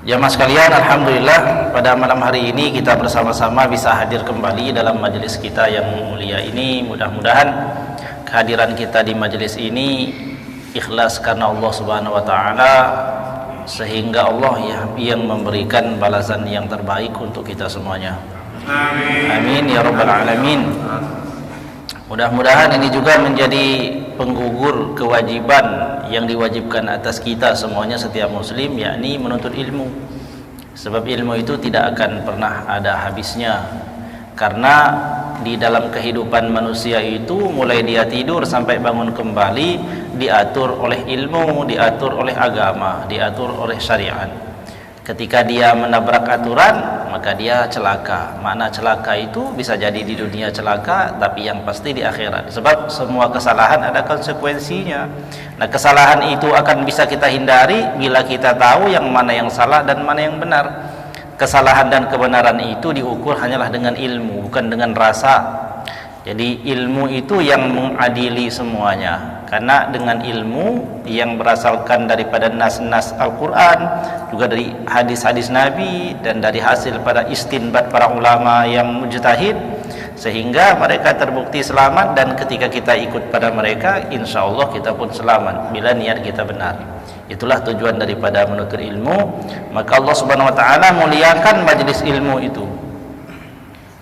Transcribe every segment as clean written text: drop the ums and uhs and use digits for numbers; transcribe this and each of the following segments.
Jamaah sekalian, alhamdulillah pada malam hari ini kita bersama-sama bisa hadir kembali dalam majelis kita yang mulia ini. Mudah-mudahan kehadiran kita di majelis ini ikhlas karena Allah Subhanahu wa taala, sehingga Allah yang memberikan balasan yang terbaik untuk kita semuanya. Amin ya rabbal alamin. Mudah-mudahan ini juga menjadi penggugur kewajiban yang diwajibkan atas kita semuanya setiap muslim, yakni menuntut ilmu. Sebab ilmu itu tidak akan pernah ada habisnya, karena di dalam kehidupan manusia itu mulai dia tidur sampai bangun kembali diatur oleh ilmu, diatur oleh agama, diatur oleh syariat. Ketika dia menabrak aturan, maka dia celaka. Makna celaka itu bisa jadi di dunia celaka, tapi yang pasti di akhirat. Sebab semua kesalahan ada konsekuensinya. Nah, kesalahan itu akan bisa kita hindari bila kita tahu yang mana yang salah dan mana yang benar. Kesalahan dan kebenaran itu diukur hanyalah dengan ilmu, bukan dengan rasa. Jadi ilmu itu yang mengadili semuanya, karena dengan ilmu yang berasalkan daripada nas-nas Al-Quran, juga dari hadis-hadis Nabi, dan dari hasil pada istinbat para ulama yang mujtahid, sehingga mereka terbukti selamat. Dan ketika kita ikut pada mereka, insya Allah kita pun selamat bila niat kita benar. Itulah tujuan daripada menuntut ilmu. Maka Allah Subhanahu wa taala muliakan majelis ilmu itu.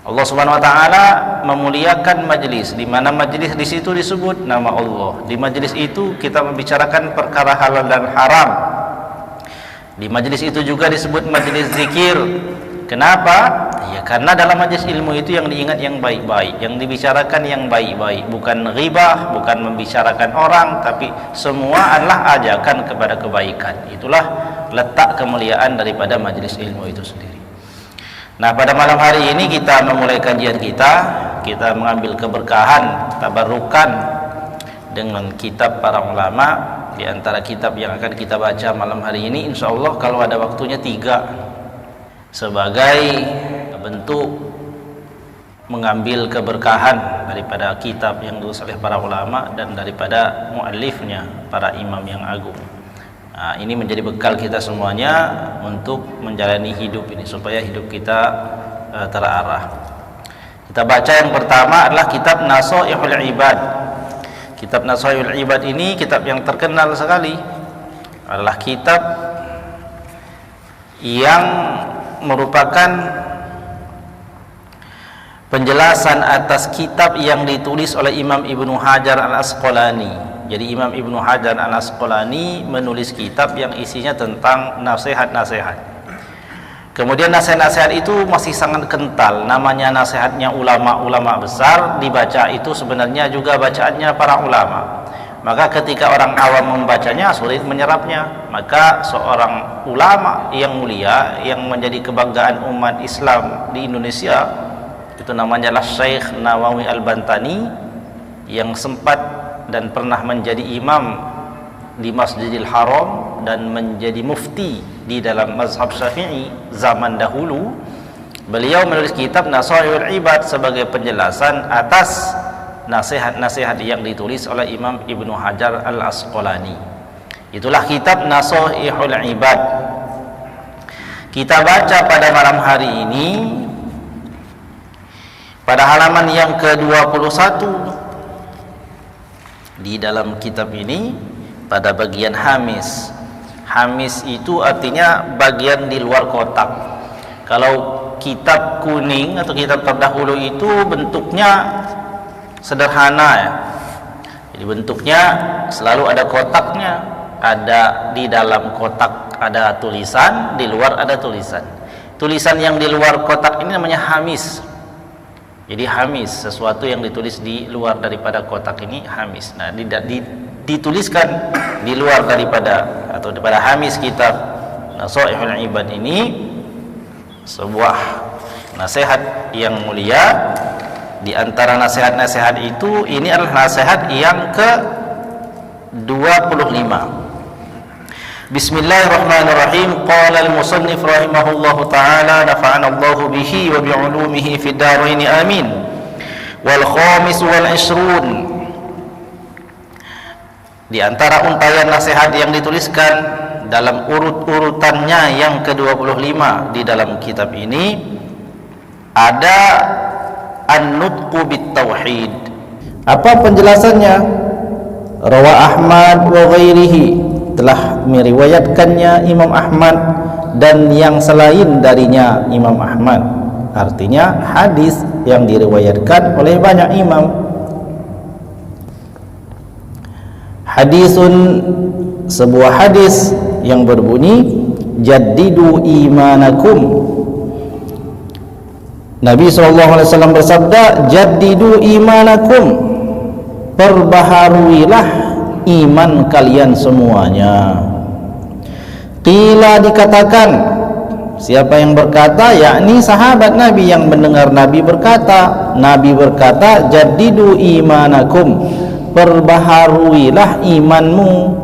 Allah Subhanahu wa taala memuliakan majelis, di mana majelis di situ disebut nama Allah. Di majelis itu kita membicarakan perkara halal dan haram. Di majelis itu juga disebut majelis zikir. Kenapa? Ya karena dalam majelis ilmu itu yang diingat yang baik-baik, yang dibicarakan yang baik-baik, bukan ghibah, bukan membicarakan orang, tapi semua adalah ajakan kepada kebaikan. Itulah letak kemuliaan daripada majelis ilmu itu sendiri. Nah, pada malam hari ini kita memulai kajian kita mengambil keberkahan, tabarukan dengan kitab para ulama. Di antara kitab yang akan kita baca malam hari ini, insya Allah kalau ada waktunya 3, sebagai bentuk mengambil keberkahan daripada kitab yang ditulis oleh para ulama dan daripada muallifnya, para imam yang agung. Nah, ini menjadi bekal kita semuanya untuk menjalani hidup ini, supaya hidup kita terarah. Kita baca yang pertama adalah kitab Nasaihul Ibad. Kitab Nasaihul Ibad ini kitab yang terkenal sekali, adalah kitab yang merupakan penjelasan atas kitab yang ditulis oleh Imam Ibnu Hajar Al-Asqalani. Jadi Imam Ibnu Hajar Al-Asqalani menulis kitab yang isinya tentang nasihat-nasihat. Kemudian nasihat-nasihat itu masih sangat kental, namanya nasihatnya ulama-ulama besar, dibaca itu sebenarnya juga bacaannya para ulama. Maka ketika orang awam membacanya sulit menyerapnya, maka seorang ulama yang mulia yang menjadi kebanggaan umat Islam di Indonesia, itu namanya adalah Syekh Nawawi Al-Bantani, yang sempat dan pernah menjadi imam di Masjidil Haram dan menjadi mufti di dalam mazhab Syafi'i zaman dahulu. Beliau menulis kitab Nasaihul Ibad sebagai penjelasan atas nasihat-nasihat yang ditulis oleh Imam Ibnu Hajar Al-Asqalani. Itulah kitab Nasaihul Ibad. Kita baca pada malam hari ini pada halaman yang ke-21 di dalam kitab ini, pada bagian hamis. Hamis itu artinya bagian di luar kotak. Kalau kitab kuning atau kitab terdahulu itu bentuknya sederhana ya. Jadi bentuknya selalu ada kotaknya, ada di dalam kotak ada tulisan, di luar ada tulisan. Tulisan yang di luar kotak ini namanya hamis. Jadi hamis, sesuatu yang ditulis di luar daripada kotak ini hamis. Nah, dituliskan di luar daripada atau daripada hamis kitab Nasaihul Ibad ini sebuah nasihat yang mulia. Di antara nasihat-nasihat itu, ini adalah nasihat yang ke-25. Bismillahirrahmanirrahim. Qala al-musannif rahimahullahu ta'ala nafa'ana Allahu bihi wa bi'ulumihi fid dharain amin. Wal khamis wal 20. Di antara untayan nasihat yang dituliskan dalam urut-urutannya yang ke-25 di dalam kitab ini ada an-nutqu bit-tauhid. Apa penjelasannya? Rawa Ahmad wa ghairihi, telah meriwayatkannya Imam Ahmad dan yang selain darinya Imam Ahmad. Artinya hadis yang diriwayatkan oleh banyak imam. Hadisun, sebuah hadis yang berbunyi jaddidu imanakum. Nabi SAW bersabda, jaddidu imanakum, perbaharuilah iman kalian semuanya. Qila, dikatakan, siapa yang berkata? Yakni sahabat Nabi yang mendengar Nabi berkata. Nabi berkata, jaddidu imanakum, perbaharuilah imanmu.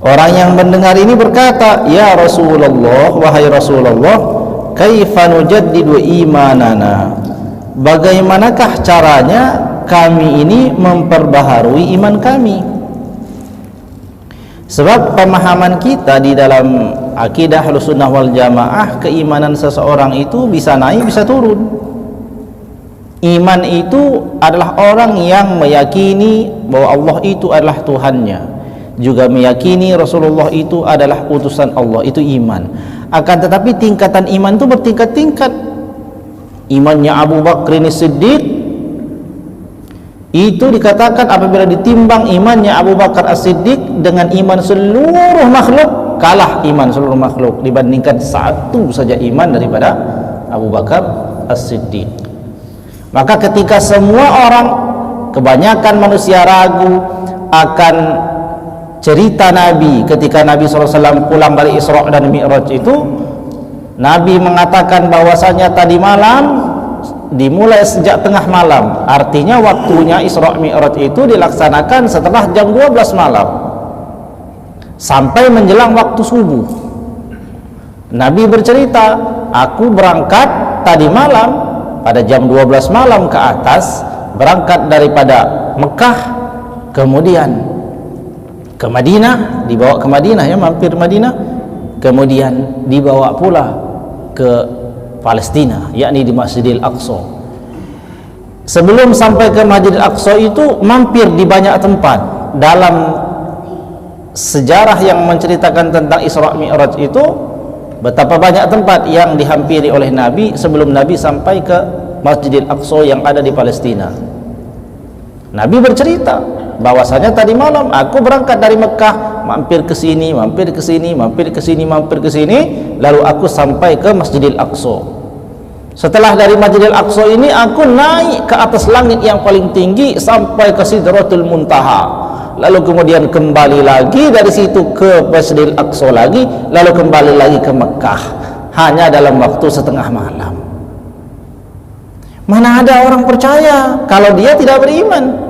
Orang yang mendengar ini berkata, ya Rasulullah, wahai Rasulullah, kaifa nujaddidu imanana, bagaimanakah caranya kami ini memperbaharui iman kami? Sebab pemahaman kita di dalam akidah Ahlussunnah wal Jamaah, keimanan seseorang itu bisa naik bisa turun. Iman itu adalah orang yang meyakini bahwa Allah itu adalah Tuhannya, juga meyakini Rasulullah itu adalah utusan Allah, itu iman. Akan tetapi tingkatan iman itu bertingkat-tingkat. Imannya Abu Bakr As-Siddiq itu dikatakan apabila ditimbang imannya Abu Bakar As-Siddiq dengan iman seluruh makhluk, kalah iman seluruh makhluk dibandingkan satu saja iman daripada Abu Bakar As-Siddiq. Maka ketika semua orang, kebanyakan manusia ragu akan cerita Nabi ketika Nabi SAW pulang dari Isra dan Mi'raj itu, Nabi mengatakan bahwasanya tadi malam dimulai sejak tengah malam, artinya waktunya Isra Mi'raj itu dilaksanakan setelah jam 12 malam sampai menjelang waktu subuh. Nabi bercerita, aku berangkat tadi malam pada jam 12 malam ke atas, berangkat daripada Mekah, kemudian ke Madinah, dibawa ke Madinah, ya, mampir Madinah, kemudian dibawa pula ke Palestina, yakni di Masjidil Aqsa. Sebelum sampai ke Masjidil Aqsa itu mampir di banyak tempat. Dalam sejarah yang menceritakan tentang Isra Mi'raj itu, betapa banyak tempat yang dihampiri oleh Nabi sebelum Nabi sampai ke Masjidil Aqsa yang ada di Palestina. Nabi bercerita bahwasanya tadi malam aku berangkat dari Mekah, mampir ke sini, mampir ke sini, mampir ke sini, mampir ke sini, lalu aku sampai ke Masjidil Aqsa. Setelah dari Masjidil Aqsa ini aku naik ke atas langit yang paling tinggi sampai ke Sidratul Muntaha. Lalu kemudian kembali lagi dari situ ke Masjidil Aqsa lagi, lalu kembali lagi ke Mekah, hanya dalam waktu setengah malam. Mana ada orang percaya kalau dia tidak beriman?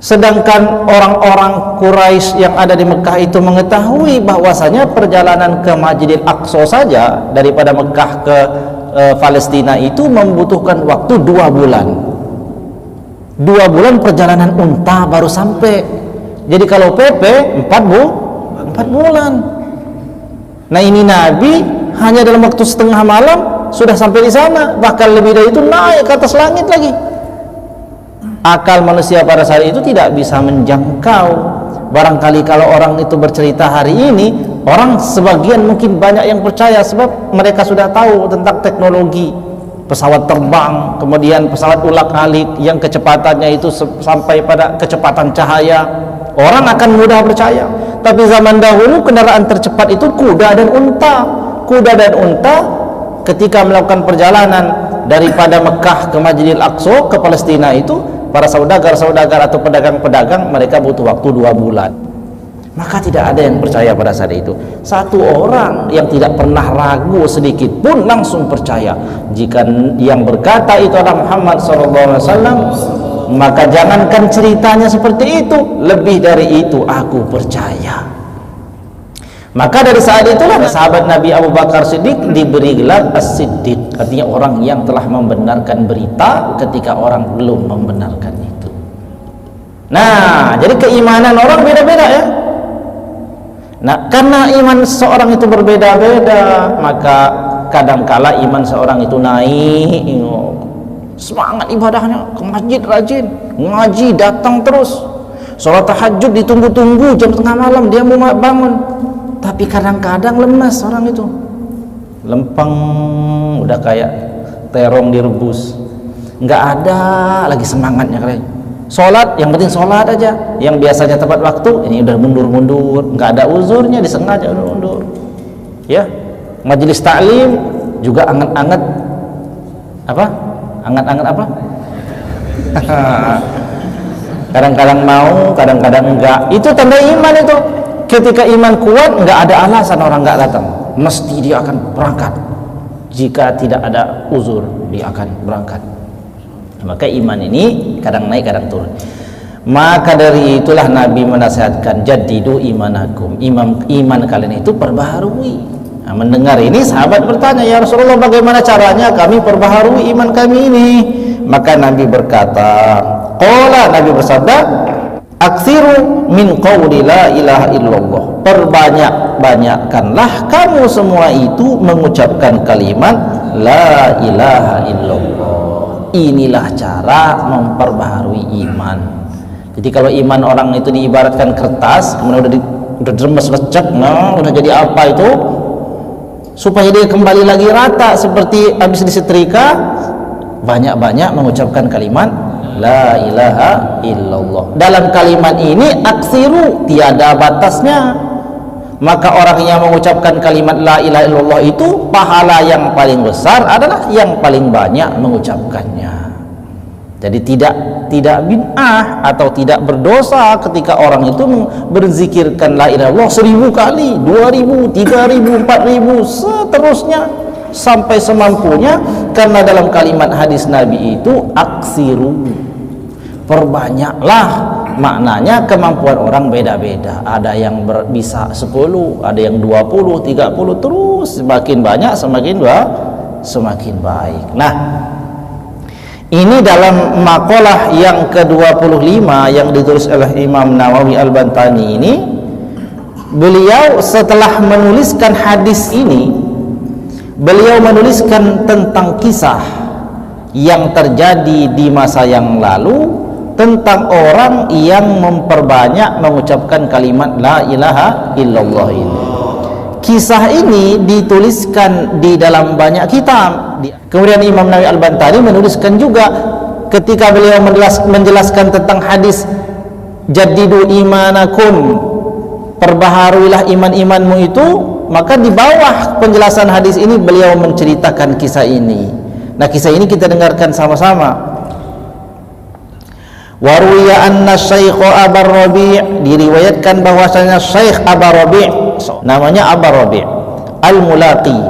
Sedangkan orang-orang Quraisy yang ada di Mekah itu mengetahui bahwasanya perjalanan ke Masjidil Aqsa saja daripada Mekah ke Palestina itu membutuhkan waktu 2 bulan. 2 bulan perjalanan unta baru sampai. Jadi kalau PP 4 bulan. Nah, ini Nabi hanya dalam waktu setengah malam sudah sampai di sana, bahkan lebih dari itu naik ke atas langit lagi. Akal manusia pada saat itu tidak bisa menjangkau. Barangkali kalau orang itu bercerita hari ini, orang sebagian mungkin banyak yang percaya sebab mereka sudah tahu tentang teknologi pesawat terbang, kemudian pesawat ulak-alik yang kecepatannya itu sampai pada kecepatan cahaya. Orang akan mudah percaya. Tapi zaman dahulu kendaraan tercepat itu kuda dan unta. Kuda dan unta ketika melakukan perjalanan daripada Mekah ke Masjidil Aqsa ke Palestina itu, para saudagar-saudagar atau pedagang-pedagang mereka butuh waktu 2 bulan. Maka tidak ada yang percaya pada saat itu. Satu orang yang tidak pernah ragu sedikit pun langsung percaya jika yang berkata itu adalah Muhammad SAW. Maka jangankan ceritanya seperti itu, lebih dari itu aku percaya. Maka dari saat itulah sahabat Nabi Abu Bakar Siddiq diberi gelar As-Siddiq, artinya orang yang telah membenarkan berita ketika orang belum membenarkan itu. Nah, jadi keimanan orang beda-beda ya. Nah, karena iman seorang itu berbeda-beda, maka kadangkala iman seorang itu naik, semangat ibadahnya, ke masjid rajin, ngaji datang terus, sholat tahajud ditunggu-tunggu jam tengah malam dia mau bangun. Tapi kadang-kadang lemas orang itu, lempeng, udah kayak terong direbus, nggak ada lagi semangatnya kalian. Sholat, yang penting sholat aja. Yang biasanya tepat waktu, ini udah mundur-mundur, nggak ada uzurnya, disengaja mundur. Ya, majelis taklim juga anget-anget apa? Anget-anget apa? Kadang-kadang mau, kadang-kadang enggak. Itu tanda iman itu. Ketika iman kuat, nggak ada alasan orang nggak datang. Mesti dia akan berangkat. Jika tidak ada uzur, dia akan berangkat. Maka iman ini kadang naik kadang turun. Maka dari itulah Nabi menasihatkan, jadidu imanakum, iman kalian itu perbaharui. Nah, mendengar ini sahabat bertanya, ya Rasulullah, bagaimana caranya kami perbaharui iman kami ini? Maka Nabi berkata, qala, Nabi bersabda, aksiru min qawli la ilaha illallah, perbanyak-banyakkanlah kamu semua itu mengucapkan kalimat la ilaha illallah. Inilah cara memperbaharui iman. Jadi kalau iman orang itu diibaratkan kertas, kemudian udah remes lecek, nah udah jadi apa itu, supaya dia kembali lagi rata seperti habis disetrika, banyak-banyak mengucapkan kalimat la ilaha illallah. Dalam kalimat ini aksiru, tiada batasnya. Maka orang yang mengucapkan kalimat la ilaha illallah itu pahala yang paling besar adalah yang paling banyak mengucapkannya. Jadi tidak bid'ah atau tidak berdosa ketika orang itu berzikirkan la ilaha illallah 1000 kali, 2000, 3000, 4000, seterusnya sampai semampunya, karena dalam kalimat hadis Nabi itu aksiru, perbanyaklah. Maknanya kemampuan orang beda-beda, ada yang bisa 10, ada yang 20, 30, terus semakin banyak semakin baik. Nah, ini dalam makalah yang ke-25 yang ditulis oleh Imam Nawawi Al-Bantani ini, beliau setelah menuliskan hadis ini, beliau menuliskan tentang kisah yang terjadi di masa yang lalu tentang orang yang memperbanyak mengucapkan kalimat la ilaha illallah ini. Kisah ini dituliskan di dalam banyak kitab. Kemudian Imam Nawawi Al-Bantani menuliskan juga ketika beliau menjelaskan tentang hadis jadidu imanakum, perbaharuilah iman-imanmu itu, maka di bawah penjelasan hadis ini beliau menceritakan kisah ini. Nah, kisah ini kita dengarkan sama-sama. Waruya anna Syekh Abar Rabi', diriwayatkan bahwasanya Syekh Abar Rabi', namanya Abar Rabi' Al-Mulaqi,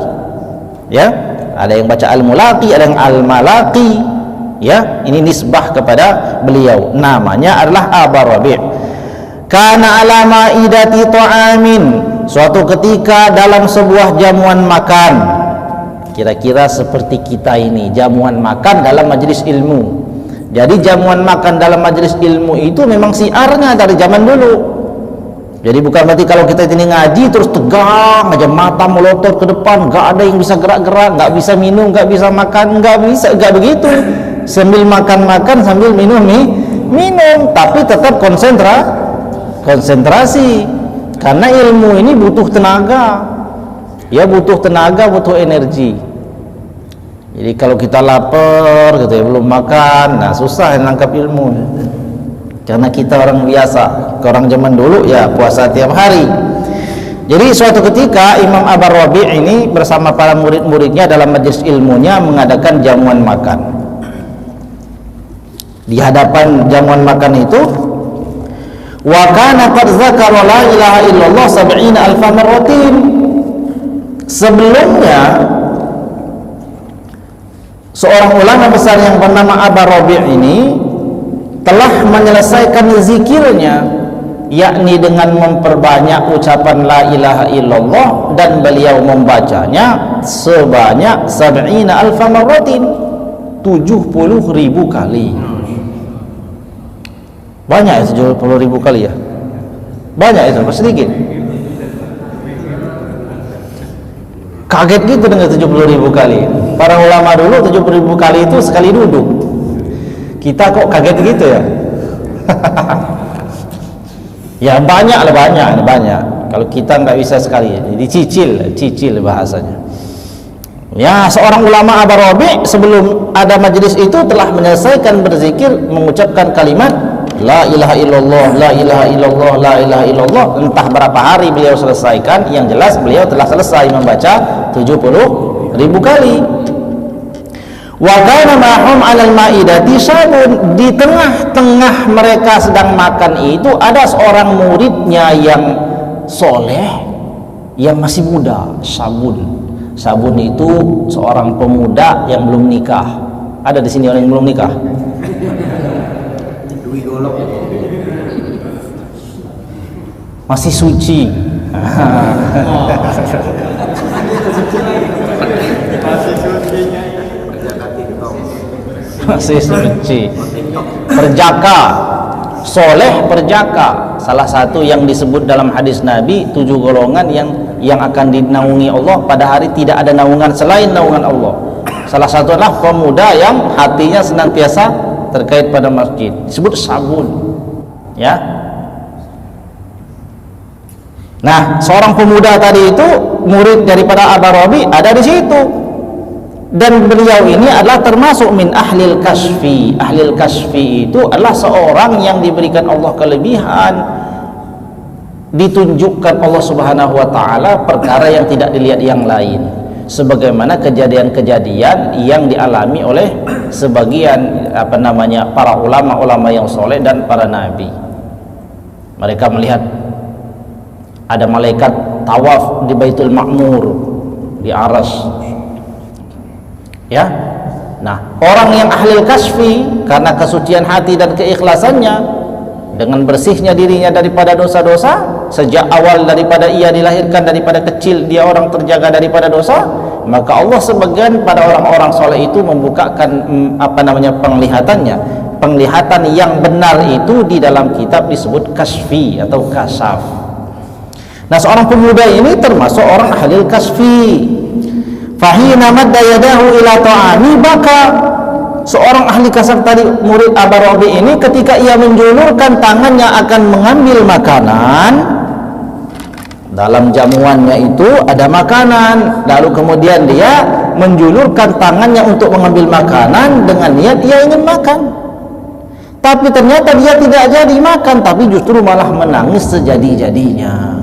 ya, ada yang baca Al-Mulaqi, ada yang Al-Malaqi, ya, ini nisbah kepada beliau, namanya adalah Abar Rabi'. Kana ala ma'idati ta'amin, suatu ketika dalam sebuah jamuan makan, kira-kira seperti kita ini, jamuan makan dalam majelis ilmu. Jadi jamuan makan dalam majelis ilmu itu memang siarnya dari zaman dulu. Jadi bukan berarti kalau kita ini ngaji terus tegang aja, mata melotot ke depan, nggak ada yang bisa gerak-gerak, nggak bisa minum, nggak bisa makan, nggak bisa, nggak begitu. Sambil makan-makan, sambil minum, tapi tetap konsentrasi. Karena ilmu ini butuh tenaga, ya butuh tenaga, butuh energi. Jadi kalau kita lapar gitu ya, belum makan, nah susah nangkap ilmu. Karena kita orang biasa, orang zaman dulu ya puasa tiap hari. Jadi suatu ketika Imam Ar-Rabi' ini bersama para murid-muridnya dalam majelis ilmunya mengadakan jamuan makan. Di hadapan jamuan makan itu, wa kana qad dzakara la ilaha illallah 70,000 marratin. Sebelumnya seorang ulama besar yang bernama Ar-Rabi' ini telah menyelesaikan zikirnya, yakni dengan memperbanyak ucapan la ilaha illallah, dan beliau membacanya sebanyak 70,000 marratin, 70.000 kali. Banyak ya 70.000 kali ya? Banyak itu, apa sedikit? Kaget gitu dengan 70.000 kali. Para ulama dulu 70.000 kali itu sekali duduk. Kita kok kaget gitu ya? Ya banyak lah, banyak. Kalau kita nggak bisa sekali, jadi cicil bahasanya. Ya, seorang ulama Ar-Rabi' sebelum ada majelis itu telah menyelesaikan berzikir, mengucapkan kalimat la ilaha illallah, la ilaha illallah, la ilaha illallah. Entah berapa hari beliau selesaikan, yang jelas beliau telah selesai membaca 70.000 kali. Wa kana ma'hum 'alal ma'idati sabun. Di tengah-tengah mereka sedang makan itu ada seorang muridnya yang soleh, yang masih muda. Sabun itu seorang pemuda yang belum nikah. Ada di sini orang yang belum nikah? Masih suci. Masih suci, perjaka, soleh perjaka. Salah satu yang disebut dalam hadis Nabi, 7 golongan yang akan dinaungi Allah pada hari tidak ada naungan selain naungan Allah. Salah satu adalah pemuda yang hatinya senantiasa terkait pada masjid, disebut sabun, ya. Nah, seorang pemuda tadi itu murid daripada Ar-Rabi' ada di situ. Dan beliau ini adalah termasuk min ahlil kasfi. Ahlil kasfi itu adalah seorang yang diberikan Allah kelebihan, ditunjukkan Allah Subhanahu wa taala perkara yang tidak dilihat yang lain, sebagaimana kejadian-kejadian yang dialami oleh sebagian para ulama-ulama yang soleh dan para nabi. Mereka melihat ada malaikat tawaf di Baitul Ma'mur, di Aras. Ya, nah orang yang ahli kasfi karena kesucian hati dan keikhlasannya, dengan bersihnya dirinya daripada dosa-dosa sejak awal, daripada ia dilahirkan, daripada kecil dia orang terjaga daripada dosa, maka Allah sebagian pada orang-orang soleh itu membukakan penglihatan yang benar itu di dalam kitab disebut kasfi atau kasaf. Nah, seorang pemuda ini termasuk orang ahli kasfi. Fahina madda yadahu ila ta'ami, baka seorang ahli kasaf tadi, murid Ar-Rabi' ini, ketika ia menjulurkan tangannya akan mengambil makanan, dalam jamuannya itu ada makanan, lalu kemudian dia menjulurkan tangannya untuk mengambil makanan dengan niat ia ingin makan, tapi ternyata dia tidak jadi makan, tapi justru malah menangis sejadi-jadinya.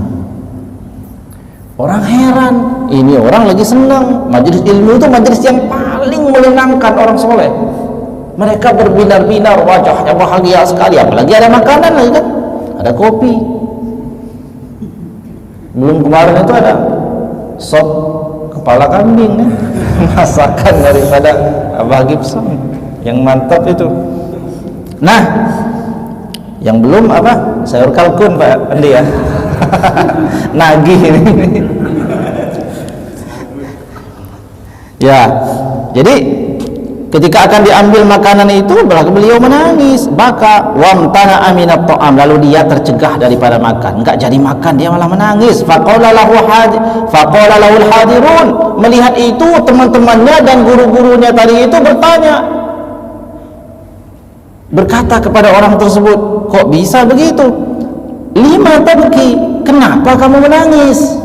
Orang heran, ini orang lagi senang. Majelis ilmu itu majelis yang paling menyenangkan orang soleh. Mereka berbinar-binar, wajahnya bahagia sekali. Apalagi ada makanan lagi kan, ada kopi. Belum kemarin itu ada sop kepala kambing kan? Masakan daripada Abah Gibson yang mantap itu. Nah, yang belum sayur kalkun Pak Andi ya. Nagih ini. Ya, jadi ketika akan diambil makanan itu, beliau menangis, baka wamtana aminat ta'am, lalu dia tercegah daripada makan, enggak jadi makan, dia malah menangis. Faqala lahul hadirun, melihat itu teman-temannya dan guru-gurunya tadi itu berkata kepada orang tersebut, kok bisa begitu? lima tabki, kenapa kamu menangis?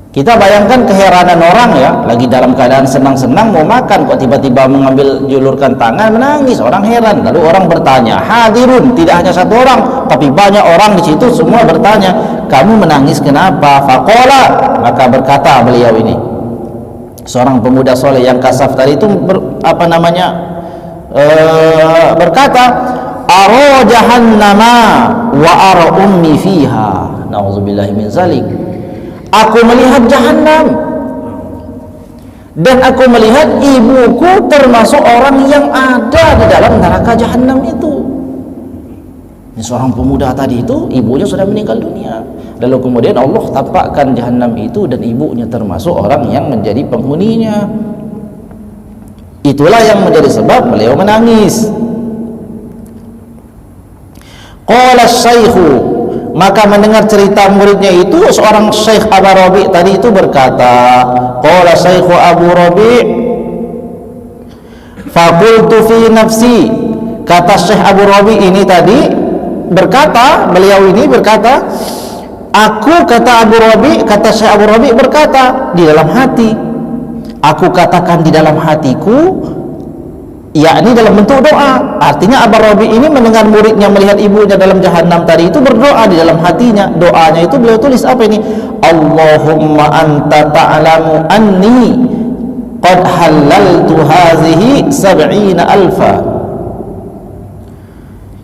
Kita bayangkan keheranan orang ya, lagi dalam keadaan senang-senang mau makan, kok tiba-tiba mengambil julurkan tangan menangis. Orang heran. Lalu orang bertanya, hadirun, tidak hanya satu orang, tapi banyak orang di situ semua bertanya, kamu menangis kenapa? Faqala, maka berkata beliau ini, seorang pemuda soleh yang kasaf tadi itu berkata, ara jahannama wa ara ummi fiha. Nauzubillahi min zalik. Aku melihat jahanam dan aku melihat ibuku termasuk orang yang ada di dalam neraka jahanam itu. Ini seorang pemuda tadi itu, ibunya sudah meninggal dunia. Lalu kemudian Allah tampakkan jahanam itu dan ibunya termasuk orang yang menjadi penghuninya. Itulah yang menjadi sebab beliau menangis. Qala syaikhu, maka mendengar cerita muridnya itu, seorang Syekh Abu Rabi tadi itu berkata, qala Syekhu Abu Rabi faqultu fi nafsi, kata Syekh Abu Rabi ini tadi berkata, beliau ini berkata, aku, kata Abu Rabi, kata Syekh Abu Rabi berkata di dalam hati, aku katakan di dalam hatiku, yakni dalam bentuk doa. Artinya Abu Rabi ini mendengar muridnya melihat ibunya dalam jahanam tadi itu berdoa di dalam hatinya. Doanya itu beliau tulis apa ini? Allahumma anta ta'lamu anni qad halaltu hazihi 70,000.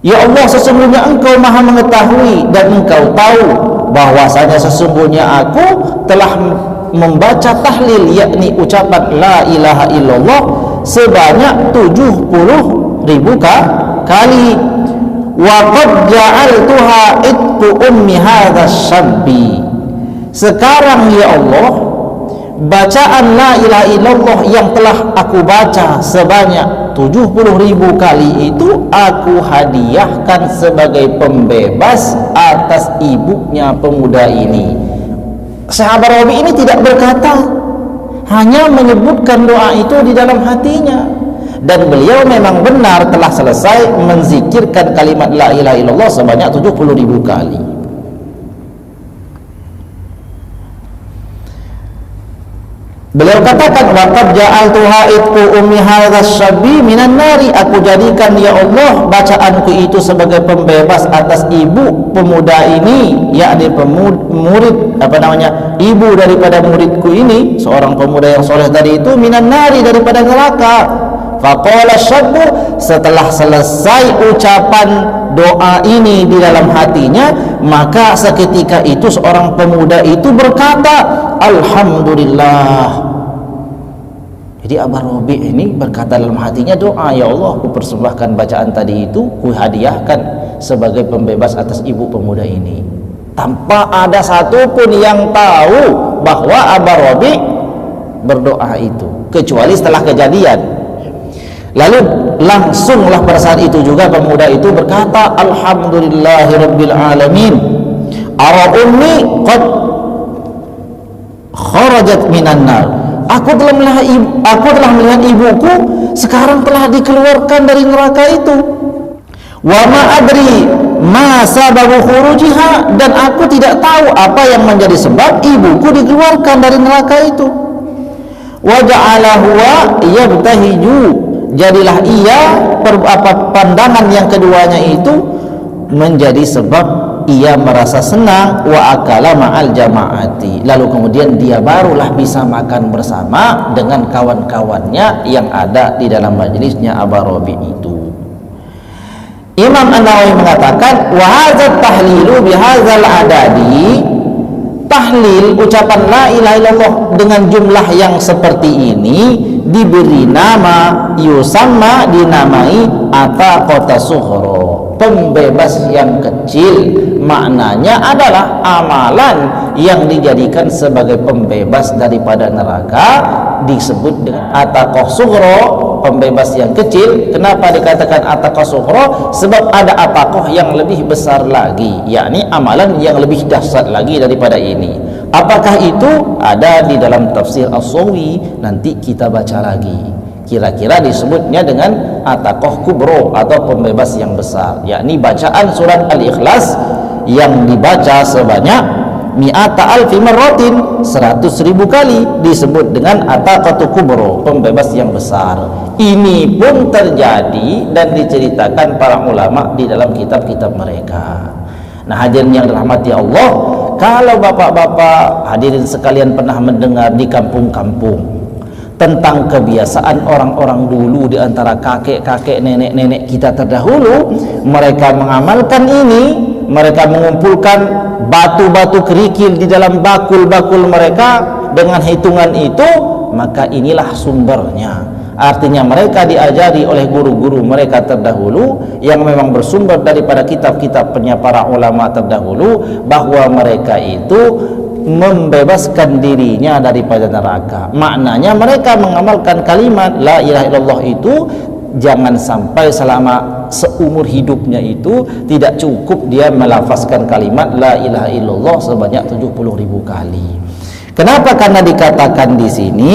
Ya Allah, sesungguhnya engkau maha mengetahui dan engkau tahu bahwasanya sesungguhnya aku telah membaca tahlil, yakni ucapan la ilaha illallah sebanyak 70,000 kali. Wa qad ja'altuha itqu ummi hadha syabbi. Sekarang ya Allah, bacaan la ilaha illallah yang telah aku baca sebanyak 70,000 kali itu aku hadiahkan sebagai pembebas atas ibunya pemuda ini. Sahabat Rabi ini tidak berkata, hanya menyebutkan doa itu di dalam hatinya, dan beliau memang benar telah selesai menzikirkan kalimat la ilaha illallah sebanyak 70,000 kali. Beliau katakan, waqad ja'altuha itqu ummi hadza syabbi minan nari, aku jadikan ya Allah bacaanku itu sebagai pembebas atas ibu pemuda ini, yakni murid ibu daripada muridku ini, seorang pemuda yang soleh tadi itu, minan nari, daripada neraka. Faqala syabbu, setelah selesai ucapan doa ini di dalam hatinya, maka seketika itu seorang pemuda itu berkata, alhamdulillah. Jadi Abu Rabi ini berkata dalam hatinya doa, ya Allah, ku persembahkan bacaan tadi itu, ku hadiahkan sebagai pembebas atas ibu pemuda ini, tanpa ada satupun yang tahu bahwa Abu Rabi berdoa itu, kecuali setelah kejadian. Lalu langsunglah pada saat itu juga pemuda itu berkata, alhamdulillahirabbil alamin, ara ummi qad kharajat minan nar. Aku telah melihat ibuku sekarang telah dikeluarkan dari neraka itu. Wa ma adri ma sababu khurujiha, dan aku tidak tahu apa yang menjadi sebab ibuku dikeluarkan dari neraka itu. Wa ja'ala huwa yabtahiju, jadilah ia pandangan yang keduanya itu menjadi sebab ia merasa senang, wa akala ma'al jamaati, lalu kemudian dia barulah bisa makan bersama dengan kawan-kawannya yang ada di dalam majelisnya Abu Rabi itu. Imam An-Nawawi mengatakan, wa hadzal tahlilu bihadzal adadi, tahlil ucapan la ilaha illallah dengan jumlah yang seperti ini diberi nama, yusamma, dinamai ataqata sughra, pembebas yang kecil. Maknanya adalah amalan yang dijadikan sebagai pembebas daripada neraka disebut dengan ataqah sughra, pembebas yang kecil. Kenapa dikatakan ataqah sughra? Sebab ada ataqah yang lebih besar lagi, yakni amalan yang lebih dahsyat lagi daripada ini. Apakah itu? Ada di dalam tafsir As-Sawi, nanti kita baca lagi. Kira-kira disebutnya dengan ataqah kubro atau pembebas yang besar, yakni bacaan surat Al-Ikhlas yang dibaca sebanyak mi'ata alfi marratin, 100.000 kali, disebut dengan ataqatu kubro, pembebas yang besar. Ini pun terjadi dan diceritakan para ulama di dalam kitab-kitab mereka. Nah, hadirin yang dirahmati Allah, kalau bapak-bapak hadirin sekalian pernah mendengar di kampung-kampung tentang kebiasaan orang-orang dulu, di antara kakek-kakek, nenek-nenek kita terdahulu, mereka mengamalkan ini. Mereka mengumpulkan batu-batu kerikil di dalam bakul-bakul mereka dengan hitungan itu, maka inilah sumbernya. Artinya mereka diajari oleh guru-guru mereka terdahulu yang memang bersumber daripada kitab-kitabnya para ulama terdahulu, bahwa mereka itu membebaskan dirinya daripada neraka. Maknanya mereka mengamalkan kalimat la ilaha illallah itu jangan sampai selama seumur hidupnya itu tidak cukup dia melafazkan kalimat la ilaha illallah sebanyak 70.000 kali. Kenapa? Karena dikatakan di sini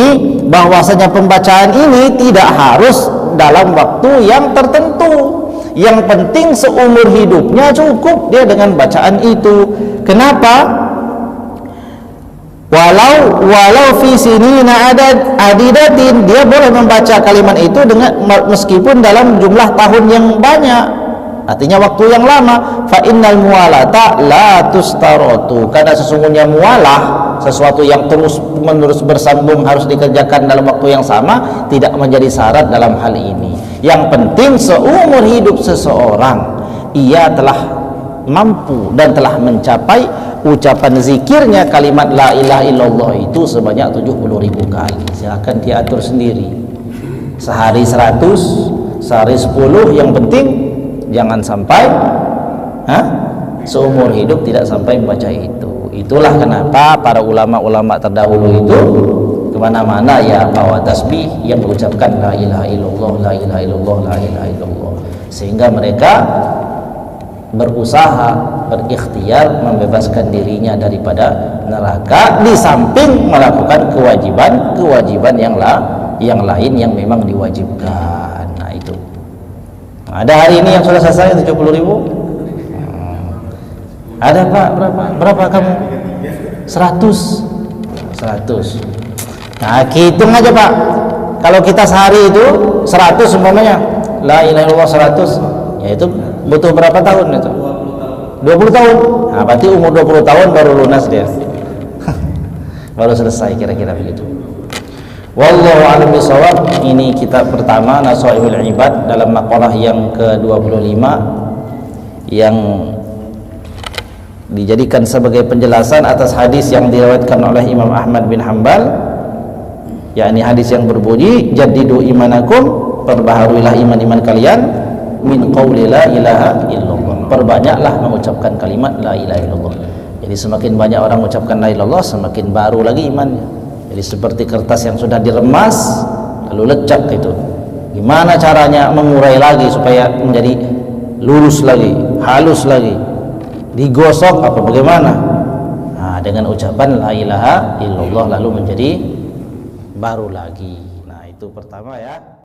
bahwasanya pembacaan ini tidak harus dalam waktu yang tertentu. Yang penting seumur hidupnya cukup dia dengan bacaan itu. Kenapa? Walau fi sinina adidatin, dia boleh membaca kalimat itu dengan meskipun dalam jumlah tahun yang banyak, artinya waktu yang lama. Fa innal muwalata la tustaratu, karena sesungguhnya mualah, sesuatu yang terus menerus bersambung harus dikerjakan dalam waktu yang sama, tidak menjadi syarat dalam hal ini. Yang penting seumur hidup seseorang ia telah mampu dan telah mencapai ucapan zikirnya kalimat la ilaha illallah itu sebanyak 70.000 kali. Silahkan dia atur sendiri, sehari 100, sehari 10, yang penting jangan sampai seumur hidup tidak sampai membaca itu. Itulah kenapa para ulama-ulama terdahulu itu kemana-mana ya bawa tasbih yang mengucapkan la ilaha illallah, la ilaha illallah, la ilaha illallah, sehingga mereka berusaha, berikhtiar membebaskan dirinya daripada neraka, di samping melakukan kewajiban yang lain yang memang diwajibkan. Nah itu. Ada hari ini yang sudah selesai 70.000? Ada Pak? Berapa kamu? 100. Nah hitung aja Pak, kalau kita sehari itu 100 umpamanya la ilaha illallah 100, ya itu butuh berapa tahun itu? 20 tahun. Nah, berarti umur 20 tahun baru lunas dia. Baru selesai kira-kira begitu. Wallahu a'lam bishawab. Ini kitab pertama Nasaihul Ibad dalam maqalah yang ke-25 yang dijadikan sebagai penjelasan atas hadis yang diriwayatkan oleh Imam Ahmad bin Hanbal, yakni hadis yang berbunyi jaddidu imanakum, perbaharuilah iman-iman kalian, min qawli la ilaha illallah, perbanyaklah mengucapkan kalimat la ilaha illallah. Jadi semakin banyak orang mengucapkan la ilaha illallah, semakin baru lagi imannya. Jadi seperti kertas yang sudah diremas lalu lecak itu, gimana caranya mengurai lagi supaya menjadi lurus lagi, halus lagi, digosok apa bagaimana? Nah, dengan ucapan la ilaha illallah lalu menjadi baru lagi. Nah itu pertama ya.